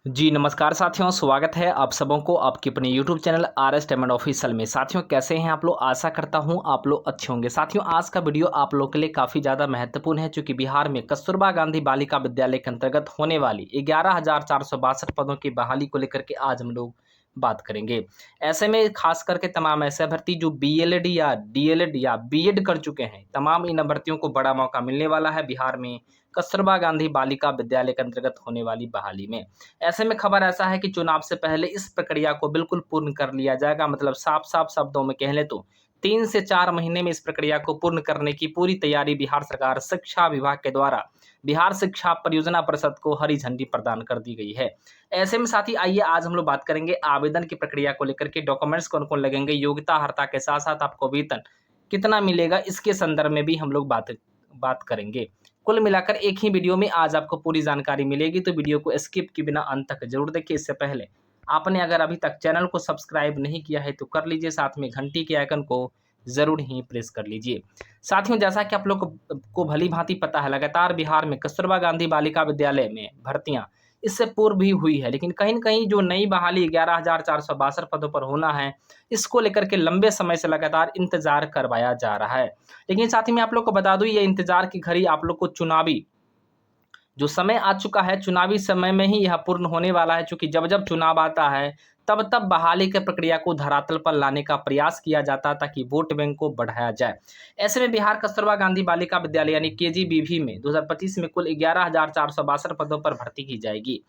जी नमस्कार साथियों, स्वागत है आप सबों को आपके अपने YouTube channel RS diamond official में। साथियों कैसे हैं आप लोग? आशा करता हूं आप लोग अच्छे होंगे। साथियों आज का वीडियो आप लोग के लिए काफ़ी ज़्यादा महत्वपूर्ण है, क्योंकि बिहार में कस्तूरबा गांधी बालिका विद्यालय के अंतर्गत होने वाली 11,462 पदों की बहाली को लेकर के आज हम लोग बात करेंगे। ऐसे में खास करके तमाम ऐसे अभ्यर्थी जो BLED या DLED या B.Ed कर चुके हैं, तमाम इन अभ्यर्थियों को बड़ा मौका मिलने वाला है बिहार में कस्तूरबा गांधी बालिका विद्यालय के अंतर्गत होने वाली बहाली में। ऐसे में खबर ऐसा है कि चुनाव से पहले इस प्रक्रिया को बिल्कुल पूर्ण कर लिया जाएगा। मतलब साफ-साफ शब्दों में कह लें तो 3 से 4 महीने में इस प्रक्रिया को पूर्ण करने की पूरी तैयारी बिहार सरकार शिक्षा विभाग के द्वारा बिहार शिक्षा परियोजना परिषद को हरी झंडी प्रदान कर दी गई है। ऐसे में साथी आइए आज हम लोग बात करेंगे आवेदन की प्रक्रिया को लेकर के, डॉक्यूमेंट्स कौन-कौन लगेंगे, योग्यता अर्हता के साथ-साथ आपको वेतन कितना मिलेगा, इसके संदर्भ में भी हम लोग बात बात करेंगे। कुल मिलाकर एक ही वीडियो में आज आपको पूरी जानकारी मिलेगी, तो वीडियो को स्किप किए बिना अंत तक जरूर देखिए। इससे पहले आपने अगर अभी तक चैनल को सब्सक्राइब नहीं किया है तो कर लीजिए, साथ में घंटी के आइकन को जरूर ही प्रेस कर लीजिए। साथियों जैसा कि आप लोग को भली भांति पता है, लगातार बिहार में कस्तूरबा गांधी बालिका विद्यालय में भर्तियां इससे पूर्व भी हुई है, लेकिन कहीं न कहीं जो नई बहाली 11,462 पदों पर होना है, इसको लेकर के लंबे समय से लगातार इंतजार करवाया जा रहा है। लेकिन साथ ही मैं आप लोग को बता दूं, ये इंतजार की घड़ी आप लोग को चुनावी जो समय आ चुका है, चुनावी समय में ही यह पूर्ण होने वाला है, क्योंकि जब-जब चुनाव आता है, तब-तब बहाली की प्रक्रिया को धरातल पर लाने का प्रयास किया जाता है, ताकि वोट बैंक को बढ़ाया जाए। ऐसे में बिहार कस्तूरबा गांधी बालिका विद्यालय यानी KGBV में 2025 में कुल 11,462 पदों पर भर्ती की जाएगी।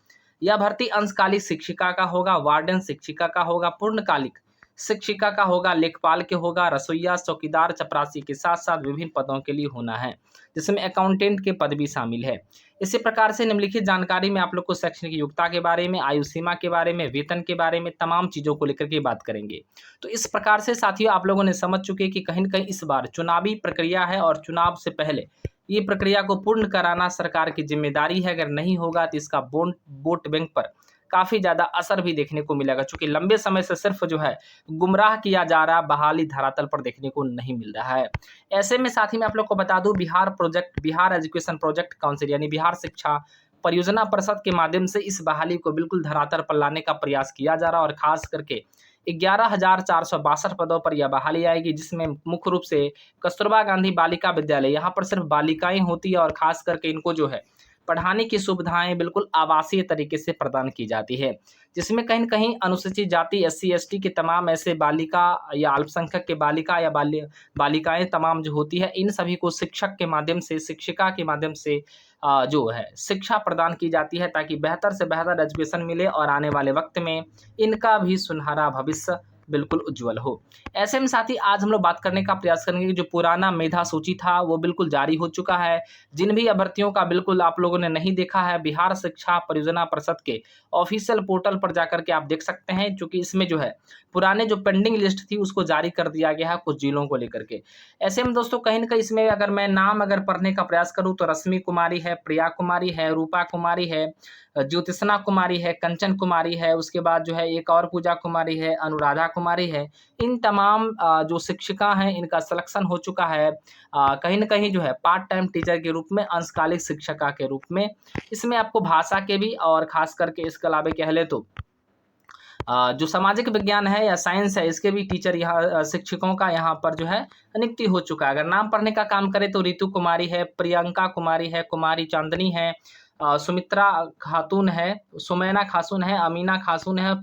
यह भर्ती अंशकालिक शिक्षिका का होगा, वार्डन शिक्षिका का होगा, पूर्णकालिक शिक्षिका का होगा, लेखपाल के होगा, रसोइया, चौकीदार, चपरासी के साथ-साथ विभिन्न पदों के लिए होना है, जिसमें अकाउंटेंट के पद भी शामिल है। इसी प्रकार से निम्नलिखित जानकारी में आप लोग को शैक्षणिक योग्यता के बारे में, आयु सीमा के बारे में, वेतन के बारे में, तमाम चीज़ों को लेकर के बात करेंगे। तो इस प्रकार से साथियों आप लोगों ने समझ चुके हैं कि कहीं न कहीं इस बार चुनावी प्रक्रिया है और चुनाव से पहले ये प्रक्रिया को पूर्ण कराना सरकार की ज़िम्मेदारी है। अगर नहीं होगा तो इसका वोट बैंक पर काफ़ी ज़्यादा असर भी देखने को मिलेगा, चूँकि लंबे समय से सिर्फ़ जो है गुमराह किया जा रहा, बहाली धरातल पर देखने को नहीं मिल रहा है। ऐसे में साथ ही मैं आप लोग को बता दूं, बिहार एजुकेशन प्रोजेक्ट काउंसिल यानी बिहार शिक्षा परियोजना परिषद के माध्यम से इस बहाली को बिल्कुल धरातल पर लाने का प्रयास किया जा रहा है, और खास करके 11,462 पदों पर यह बहाली आएगी, जिसमें मुख्य रूप से कस्तूरबा गांधी बालिका विद्यालय, यहाँ पर सिर्फ बालिकाएं होती है और खास करके इनको जो है पढ़ाने की सुविधाएं बिल्कुल आवासीय तरीके से प्रदान की जाती है, जिसमें कहीं न कहीं अनुसूचित जाति, SC/ST के तमाम ऐसे बालिका या अल्पसंख्यक के बालिका या बालिकाएँ तमाम जो होती है, इन सभी को शिक्षक के माध्यम से, शिक्षिका के माध्यम से जो है शिक्षा प्रदान की जाती है, ताकि बेहतर से बेहतर एजुकेशन मिले और आने वाले वक़्त में इनका भी सुनहरा भविष्य बिल्कुल उज्ज्वल हो। ऐसे में साथ ही आज हम लोग बात करने का प्रयास करेंगे कि जो पुराना मेधा सूची था, वो बिल्कुल जारी हो चुका है। जिन भी अभ्यर्थियों का बिल्कुल आप लोगों ने नहीं देखा है, बिहार शिक्षा परियोजना परिषद के ऑफिशियल पोर्टल पर जाकर के आप देख सकते हैं, क्योंकि इसमें जो है पुराने जो पेंडिंग लिस्ट थी उसको जारी कर दिया गया है कुछ जिलों को लेकर के। ऐसे में दोस्तों कहीं न कहीं इसमें अगर मैं नाम पढ़ने का प्रयास करूँ तो रश्मि कुमारी है, प्रिया कुमारी है, रूपा कुमारी है, ज्योतिषना कुमारी है, कंचन कुमारी है, उसके बाद जो है एक और पूजा कुमारी है, अनुराधा कुमारी है। इन तमाम जो शिक्षिका हैं इनका सिलेक्शन हो चुका है, कहीं न कहीं जो है पार्ट टाइम टीचर के रूप में, अंशकालिक शिक्षिका के रूप में। इसमें आपको भाषा के भी और ख़ास करके इसके अलावा कह लें तो जो सामाजिक विज्ञान है या साइंस है, इसके भी टीचर यहाँ शिक्षकों का यहाँ पर जो है नियुक्ति हो चुका है। अगर नाम पढ़ने का काम करें तो रितु कुमारी है, प्रियंका कुमारी है, कुमारी चांदनी है, सुमित्रा खातून है, सुमैना खातून है, अमीना खातून है,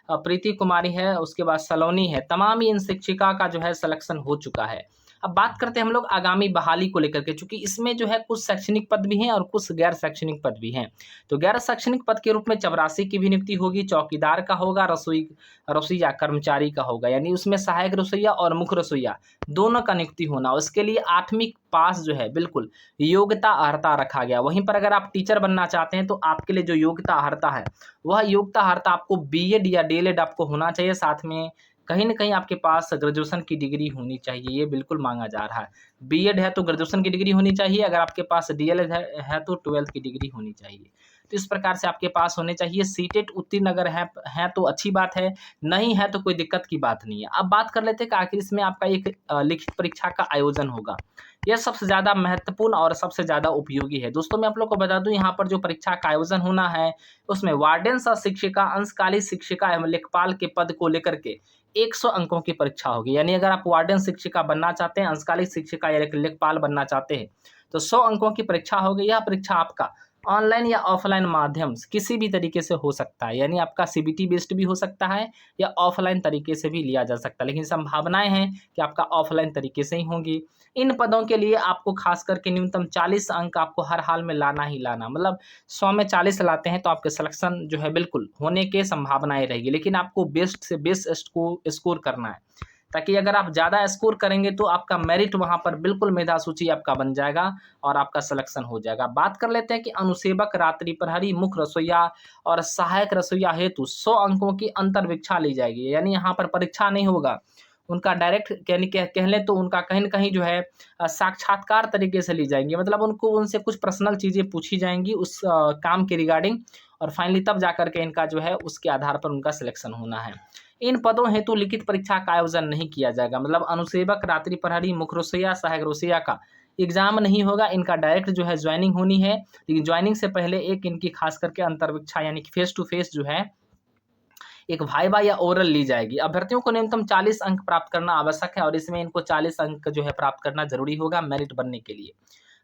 प्रीति कुमारी है, उसके बाद सलोनी है। तमाम ही इन शिक्षिका का जो है सिलेक्शन हो चुका है। अब बात करते हैं हम लोग आगामी बहाली को लेकर के, चूँकि इसमें जो है कुछ शैक्षणिक पद भी हैं और कुछ गैर शैक्षणिक पद भी हैं। तो गैर शैक्षणिक पद के रूप में चपरासी की भी नियुक्ति होगी, चौकीदार का होगा, रसोइया कर्मचारी का होगा, यानी उसमें सहायक रसोइया और मुख्य रसोइया दोनों का नियुक्ति होना। उसके लिए 8वीं पास जो है बिल्कुल योग्यता अर्हता रखा गया। वहीं पर अगर आप टीचर बनना चाहते हैं तो आपके लिए जो योग्यता अर्हता है, वह योग्यता अर्हता आपको B.Ed या D.Led आपको होना चाहिए। साथ में कहीं न कहीं आपके पास ग्रेजुएशन की डिग्री होनी चाहिए, ये बिल्कुल माँगा जा रहा है। B.Ed है तो ग्रेजुएशन की डिग्री होनी चाहिए, अगर आपके पास D.Led है तो 12th की डिग्री होनी चाहिए। तो इस प्रकार से आपके पास होने चाहिए। सीटेट उत्तीर्ण अगर है तो अच्छी बात है, नहीं है तो कोई दिक्कत की बात नहीं है। अब बात कर लेते हैं कि आखिर इसमें आपका एक लिखित परीक्षा का आयोजन होगा। यह सबसे ज़्यादा महत्वपूर्ण और सबसे ज़्यादा उपयोगी है। दोस्तों मैं आप लोग को बता दूँ, यहाँ पर जो परीक्षा का आयोजन होना है, उसमें वार्डन सह शिक्षिका, अंशकालिक शिक्षिका एवं लेखपाल के पद को लेकर के 100 अंकों की परीक्षा होगी। यानी अगर आप वार्डन शिक्षिका बनना चाहते हैं, अंशकालिक शिक्षिका या लेखपाल बनना चाहते हैं, तो 100 अंकों की परीक्षा होगी। यह परीक्षा आपका ऑनलाइन या ऑफलाइन माध्यम से किसी भी तरीके से हो सकता है। यानी आपका सीबीटी बेस्ड भी हो सकता है या ऑफलाइन तरीके से भी लिया जा सकता है, लेकिन संभावनाएं हैं कि आपका ऑफलाइन तरीके से ही होंगी। इन पदों के लिए आपको खास करके न्यूनतम 40 अंक आपको हर हाल में लाना ही लाना, मतलब 100 में 40 लाते हैं तो आपके सिलेक्शन जो है बिल्कुल होने के संभावनाएं रहेगी। लेकिन आपको बेस्ट से बेस्ट स्कोर करना है, ताकि अगर आप ज़्यादा स्कोर करेंगे तो आपका मेरिट वहाँ पर बिल्कुल मेधा सूची आपका बन जाएगा और आपका सिलेक्शन हो जाएगा। बात कर लेते हैं कि अनुसेवक, रात्रि प्रहरी, मुख्य रसोइया और सहायक रसोइया हेतु 100 अंकों की अंतर्वीक्षा ली जाएगी। यानी यहाँ पर परीक्षा नहीं होगा, उनका डायरेक्ट यानी कह लें तो उनका कहीं न कहीं जो है साक्षात्कार तरीके से ली जाएँगी। मतलब उनसे कुछ पर्सनल चीज़ें पूछी जाएँगी उस काम के रिगार्डिंग, और फाइनली तब जाकर के इनका जो है उसके आधार पर उनका सिलेक्शन होना है। इन पदों हेतु लिखित परीक्षा का आयोजन नहीं किया जाएगा। मतलब अनुसेवक, रात्रि प्रहरी, मुख्य रसोइया, सहायक रसोइया का एग्जाम नहीं होगा, इनका डायरेक्ट जो है ज्वाइनिंग होनी है। लेकिन ज्वाइनिंग से पहले एक इनकी खास करके अंतर्वीक्षा यानी कि फेस टू फेस जो है एक वाइवा या ओरल ली जाएगी। अभ्यर्थियों को न्यूनतम 40 अंक प्राप्त करना आवश्यक है और इसमें इनको 40 अंक जो है प्राप्त करना जरूरी होगा मेरिट बनने के लिए।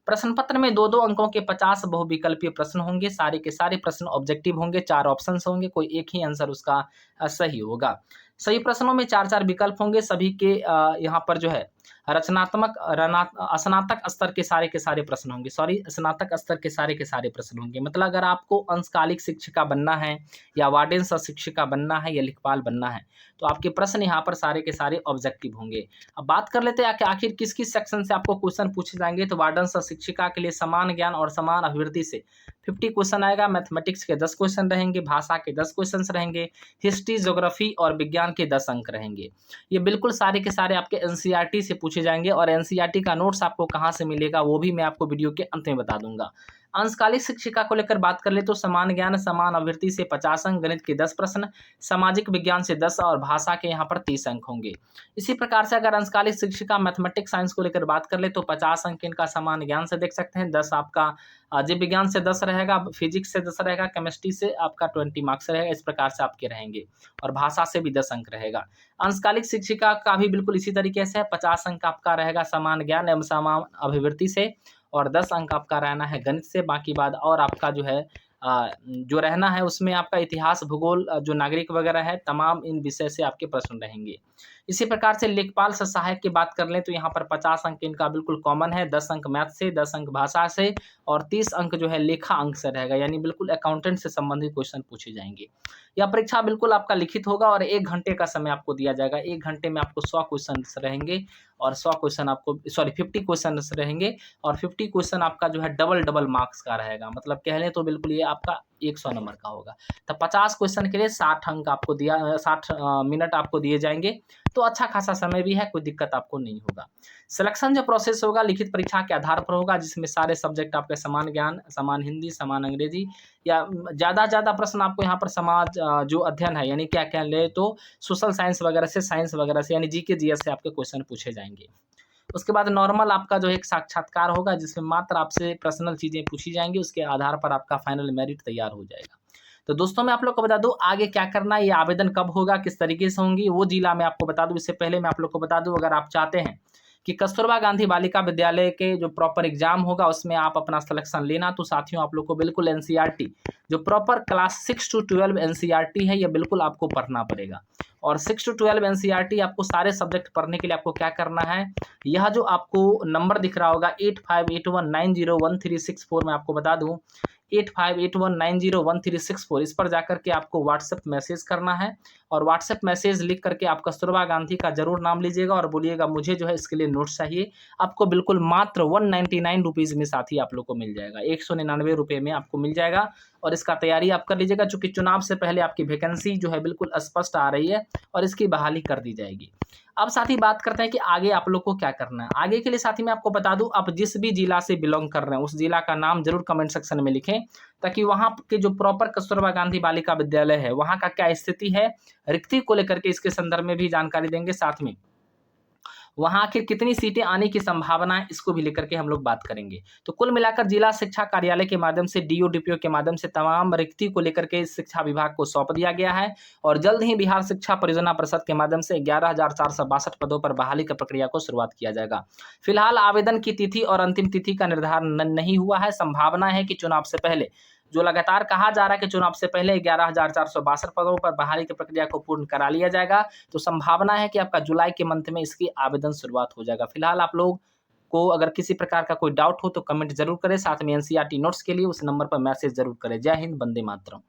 प्रश्न पत्र में 2-2 अंकों के 50 बहुविकल्पीय प्रश्न होंगे। सारे के सारे प्रश्न ऑब्जेक्टिव होंगे, 4 ऑप्शंस होंगे, कोई एक ही आंसर उसका सही होगा। सही प्रश्नों में 4-4 विकल्प होंगे। सभी के यहाँ पर जो है रचनात्मक स्नातक स्तर के सारे प्रश्न होंगे। स्नातक स्तर के सारे प्रश्न होंगे। मतलब अगर आपको अंशकालिक शिक्षिका बनना है या वार्डन सह शिक्षिका बनना है या लेखपाल बनना है, तो आपके प्रश्न यहाँ पर सारे के सारे ऑब्जेक्टिव होंगे। अब बात कर लेते हैं कि आखिर किस किस सेक्शन से आपको क्वेश्चन पूछे जाएंगे। तो वार्डन सह शिक्षिका के लिए समान ज्ञान और समान अभिवृद्धि से 50 क्वेश्चन आएगा। मैथमेटिक्स के 10 क्वेश्चन रहेंगे, भाषा के 10 क्वेश्चन रहेंगे, हिस्ट्री, ज्योग्राफी और विज्ञान के 10 अंक रहेंगे। ये बिल्कुल सारे के सारे आपके एनसीईआरटी से पूछे जाएंगे और एनसीईआरटी का नोट्स आपको कहाँ से मिलेगा वो भी मैं आपको वीडियो के अंत में बता दूंगा। अंशकालिक शिक्षिका को लेकर बात कर ले तो समान ज्ञान, समान अभिवृद्धि से 50 अंक, गणित के 10 प्रश्न, सामाजिक विज्ञान से 10 और भाषा के यहाँ पर 30 अंक होंगे। इसी प्रकार से अगर अंशकालिक शिक्षिका मैथमेटिक्स साइंस को लेकर बात कर ले तो 50 अंक इनका समान ज्ञान से देख सकते हैं, 10 आपका जीव विज्ञान से 10 रहेगा, फिजिक्स से 10 रहेगा, केमिस्ट्री से आपका 20 मार्क्स रहेगा। इस प्रकार से आपके रहेंगे और भाषा से भी 10 अंक रहेगा। अंशकालिक शिक्षिका का भी बिल्कुल इसी तरीके से 50 अंक आपका रहेगा समान ज्ञान एवं समान अभिवृद्धि से और 10 अंक आपका रहना है गणित से। बाकी बाद और आपका जो है जो रहना है उसमें आपका इतिहास, भूगोल, जो नागरिक वगैरह है, तमाम इन विषय से आपके प्रश्न रहेंगे। इसी प्रकार से लेखपाल सह सहायक की बात कर लें तो यहाँ पर 50 अंक इनका बिल्कुल कॉमन है, 10 अंक मैथ से, 10 अंक भाषा से और 30 अंक जो है लेखा अंक से रहेगा। यानी बिल्कुल अकाउंटेंट से संबंधित क्वेश्चन पूछे जाएंगे। यह परीक्षा बिल्कुल आपका लिखित होगा और 1 घंटे का समय आपको दिया जाएगा। 1 घंटे में आपको 100 क्वेश्चन रहेंगे और 100 क्वेश्चन आपको 50 क्वेश्चन रहेंगे और 50 क्वेश्चन आपका जो है डबल मार्क्स का रहेगा। मतलब कह लें तो बिल्कुल ये आपका 100 नंबर का होगा। तो 50 क्वेश्चन के लिए 60 अंक आपको 60 मिनट आपको दिए जाएंगे। तो अच्छा खासा समय भी है, कोई दिक्कत आपको नहीं होगा। सिलेक्शन जो प्रोसेस होगा लिखित परीक्षा के आधार पर होगा, जिसमें सारे सब्जेक्ट आपके समान ज्ञान, समान हिंदी, समान अंग्रेजी या ज़्यादा प्रश्न आपको यहाँ पर समाज जो अध्ययन है यानी क्या कह ले तो सोशल साइंस वगैरह से, साइंस वगैरह से यानी जीके जीएस से आपके क्वेश्चन पूछे जाएंगे। उसके बाद नॉर्मल आपका जो एक साक्षात्कार होगा जिसमें मात्र आपसे पर्सनल चीज़ें पूछी जाएंगी, उसके आधार पर आपका फाइनल मेरिट तैयार हो जाएगा। तो दोस्तों मैं आप लोग को बता दूं आगे क्या करना है, ये आवेदन कब होगा, किस तरीके से होंगी, वो जिला मैं आपको बता दूं। इससे पहले मैं आप लोग को बता दूं अगर आप चाहते हैं कि कस्तूरबा गांधी बालिका विद्यालय के जो प्रॉपर एग्जाम होगा उसमें आप अपना सिलेक्शन लेना, तो साथियों आप लोग को बिल्कुल एनसीईआरटी जो प्रॉपर क्लास 6 to 12 एनसीईआरटी है, ये बिल्कुल आपको पढ़ना पड़ेगा। और 6 to 12 एनसीईआरटी आपको सारे सब्जेक्ट पढ़ने के लिए आपको क्या करना है, यह जो आपको नंबर दिख रहा होगा 8581901364 मैं आपको बता दूं 8581901364 इस पर जाकर के आपको व्हाट्सएप मैसेज करना है और व्हाट्सएप मैसेज लिख करके आप कस्तूरबा गांधी का जरूर नाम लीजिएगा और बोलिएगा मुझे जो है इसके लिए नोट्स चाहिए। आपको बिल्कुल मात्र 199 रुपीज़ में साथी आप लोग को मिल जाएगा, 199 रुपये में आपको मिल जाएगा और इसका तैयारी आप कर लीजिएगा। चूंकि चुनाव से पहले आपकी वैकेंसी जो है बिल्कुल स्पष्ट आ रही है और इसकी बहाली कर दी जाएगी। अब साथी बात करते हैं कि आगे आप लोग को क्या करना है। आगे के लिए साथी मैं आपको बता दूं, आप जिस भी जिला से बिलोंग कर रहे हैं उस जिला का नाम जरूर कमेंट सेक्शन में लिखें, ताकि वहां के जो प्रॉपर कस्तूरबा गांधी बालिका विद्यालय है वहां का क्या स्थिति है, रिक्ति को लेकर के इसके संदर्भ में भी जानकारी देंगे। साथ में वहाँ आखिर कितनी सीटें आने की संभावना है, इसको भी लेकर के हम लोग बात करेंगे। तो कुल मिलाकर जिला शिक्षा कार्यालय के माध्यम से डीओ डीपीओ के माध्यम से तमाम रिक्ति को लेकर के शिक्षा विभाग को सौंप दिया गया है और जल्द ही बिहार शिक्षा परियोजना परिषद के माध्यम से 11,462 पदों पर बहाली की प्रक्रिया को शुरुआत किया जाएगा। फिलहाल आवेदन की तिथि और अंतिम तिथि का निर्धारण नहीं हुआ है। संभावना है कि चुनाव से पहले, जो लगातार कहा जा रहा है कि चुनाव से पहले 11,462 पदों पर बहाली की प्रक्रिया को पूर्ण करा लिया जाएगा, तो संभावना है कि आपका जुलाई के मंथ में इसकी आवेदन शुरुआत हो जाएगा। फिलहाल आप लोग को अगर किसी प्रकार का कोई डाउट हो तो कमेंट जरूर करें। साथ में एनसीईआरटी नोट्स के लिए उस नंबर पर मैसेज जरूर करें। जय हिंद, वंदे मातरम।